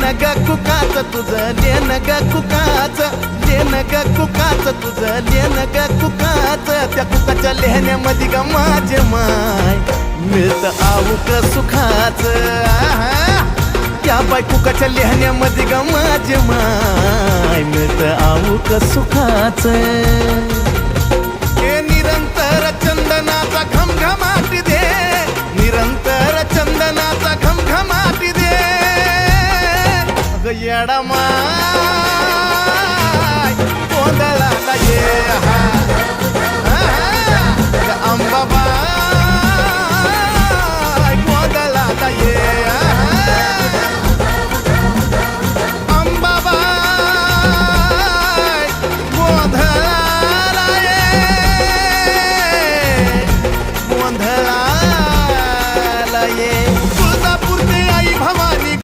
लेन ग कुकाच तुझं लेन ग कुकाच लेन ग कुकाच तुझं लेन ग कुकाच त्या कुकाच्या लेहण्यामध्ये ग माझे माय मिळत आऊक सुखाच त्या बाय कुकाच्या लेहण्यामध्ये ग माझे माय मिळत आऊक सुखाच हे निरंतर चंदनाचा घमघमाट दे निरंतर चंदनाचा घमघमाट दे येडा मा